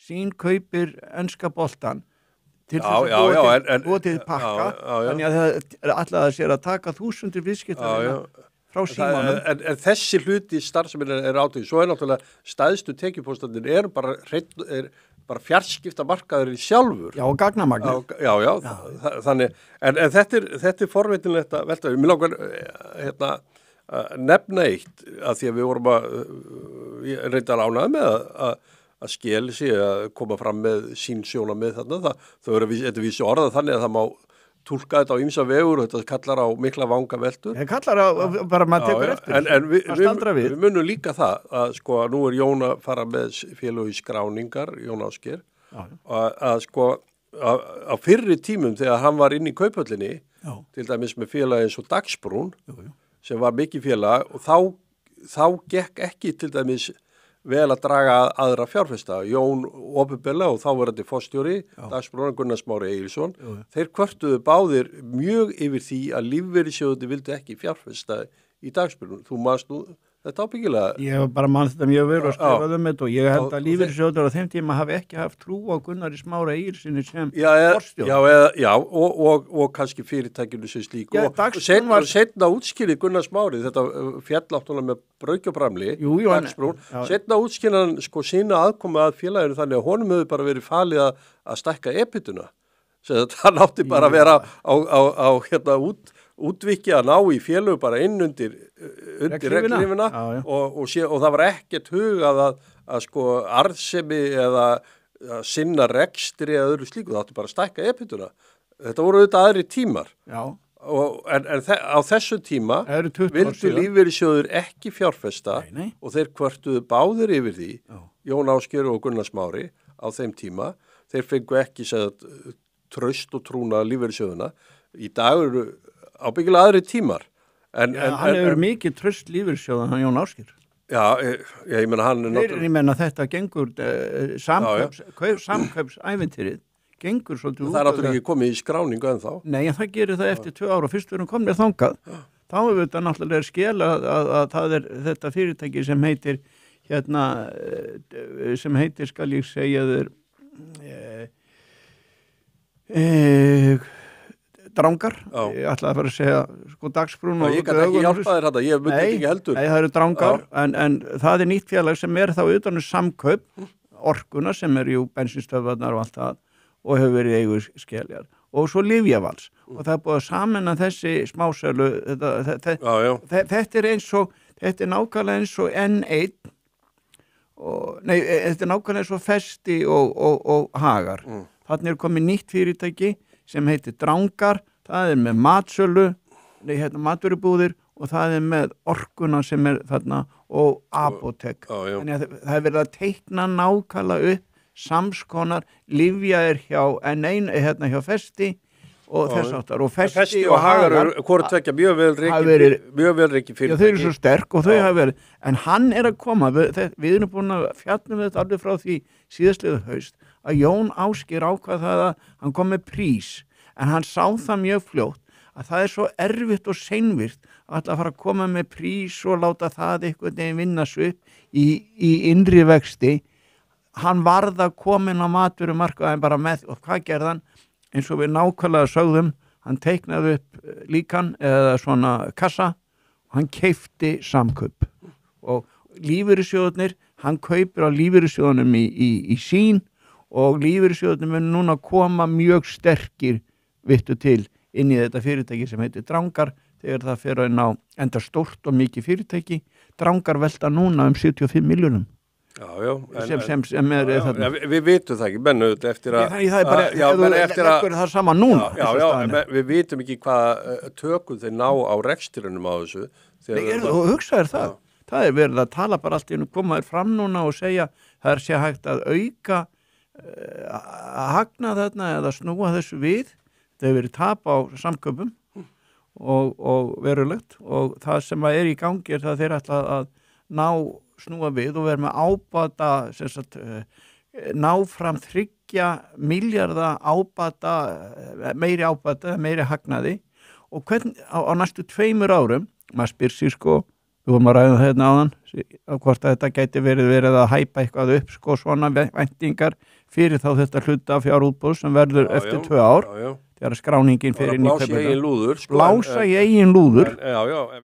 sín kaupir enska boltan til Já, þess já, að já, búa til pakka, þannig að það er alltaf að sér að taka þúsundir viðskiptavina frá símanum. En þessi hluti starfsemin er átöð. Svo náttúrulega stæðstu tekjupóstandin er bara fjarskiptamarkaðurinn sjálfur. Já, og gagnamagnir. Já, þannig, en þetta er forveitinlegt að velta. Mér langar nefna eitt að því að við vorum ég reyndi að lánaði með að skel sig að koma fram með sín sjónarmið þarna. Þetta vísi orðað þannig að það má túlka þetta á ýmsa vegur og þetta kallar á mikla vangaveltur. Það kallar á bara maður tekur eftir. En við munum líka það að sko að nú er Jón að fara með félög í skráningar, Jón Ásgeir, að sko á fyrri tímum þegar hann var inn í Kauphöllinni, til dæmis með félagi eins og Dagsbrún, sem var mikið félag og þá gekk ekki til dæmis vel að draga aðra fjárfesta. Jón opinberlega og þá var þetta forstjóri, Dagsbrún Gunnar Smári Egilsson, þeir kvörtuðu báðir mjög yfir því að lífeyrissjóðirnir vildu ekki fjárfesta í Dagsbrún. Þú manst nú þetta ábyggilega? Ég hef bara mann þetta mjög verið og skrifað þetta og ég held að lífeyrissjóðir á þeim tíma hafi ekki haft trú á Gunnari Smára Egilssyni sem forstjóri. Já, og kannski fyrirtækinu sem slík. Og setna útskýrið Gunnar Smári, þetta fjalláttulega með Braukjabramli, Dagsbrún, setna útskýrið hann sko sína aðkomu að félaginu þannig að honum hefur bara verið falið að stækka epituna. Það átti bara að vera á útvikið að ná í félög bara inn undir reglífina og það var ekkert hugað að sko arðsemi eða að sinna rekstri eða öðru slíku, það átti bara að stækka epituna. Þetta voru auðvitað aðri tímar. Já. En á þessu tíma vildu lífeyrissjóðir ekki fjárfesta og þeir kvörtuðu báðir yfir því, Jón Ásgeir og Gunnar Smári á þeim tíma, þeir fengu ekki traust og trúna lífeyrissjóðina. Í dag eru ábyggilega aðri tímar. Hann hefur mikið traust lífeyrissjóða, hann Jón Ásgeir. Já, ég meina hann er náttúrulega... Ég meina þetta gengur samkaupsæventýrið, gengur svolítið út. Það er náttúrulega ekki komið í skráningu ennþá. Nei, en það gerir það eftir 2 ára og fyrst við erum komnir þangað. Þá hefur þetta náttúrulega skil að það er þetta fyrirtæki sem heitir skal ég segja þér Drangar, ég ætlaði að fara að segja sko Dagsbrún og ég kann ekki hjálpa þér þetta, ég myndi ekki heldur. Nei, það eru Drangar, en það er nýtt félag sem er þá utan samkaup, orkuna sem er bensinstöðvarnar og allt það og hefur verið eigu skeljar og svo Lyfjavals og það er búið að sameina þessi smásölu þetta er nákvæmlega eins og N1 þetta er nákvæmlega eins og Festi og Hagar. Þannig er komið nýtt fyrirtæki sem heitir Drangar, það er með matvörubúðir og það er með orkuna sem er þarna og Apotek. Þannig að það er verið að teikna nákvæmlega upp samskonar, Lyfja er hjá Festi og þess áttar og Festi og Hagar hvort tvekja mjög vel reiki fyrirtæki. Já, þau eru svo sterk og þau hafa verið, en hann er að koma, við erum búin að fjalla þetta alveg frá því síðastliðið haust að Jón Ásgeir ákvað það að hann kom með prís, en hann sá það mjög fljótt að það er svo erfitt og seinvirkt að alltaf fara að koma með prís og láta það einhvern veginn vinna sig upp í innri vexti. Hann varð að koma inn á matvörumarkaðinn bara með, og hvað gerði hann? Eins og við nákvæmlega sögðum, hann teiknaði upp líkan eða svona kassa og hann keypti samkaup og lífeyrissjóðunir, hann kaupir á lífeyrissjóðunum í sín og lífeyrissjóðunum mun núna koma mjög sterkir vittu til inn í þetta fyrirtæki sem heitir Drangar þegar það fer inn á enda stórt og mikið fyrirtæki. Drangar velta núna 75 milljónum. Sem er þarna. Við vitum það ekki, menn eftir að... Leggur það saman núna. Við vitum ekki hvað tökum þeir ná á rekstrinum á þessu. Og hugsaður það. Það er verið að tala bara allt í einu, koma þér fram núna og segja það er sé hægt að auka að hagna þarna eða snúa þessu við. Það hefur verið tap á samköpum og verulegt og það sem er í gangi er það þeir ætla að snúa við og vera með ábata ná fram 3 milljarða ábata meiri hagnaði og hvern, á næstu 2 árum maður spyr sig sko Þú vorum að ræða þetta áðan, hvort að þetta gæti verið að hæpa eitthvað upp, sko, svona væntingar fyrir þá þetta hluta fjárútboð sem verður eftir 2 ár, þegar skráningin fyrir inn í kaupauka. Blása í eigin lúður. Blása í eigin lúður. Já.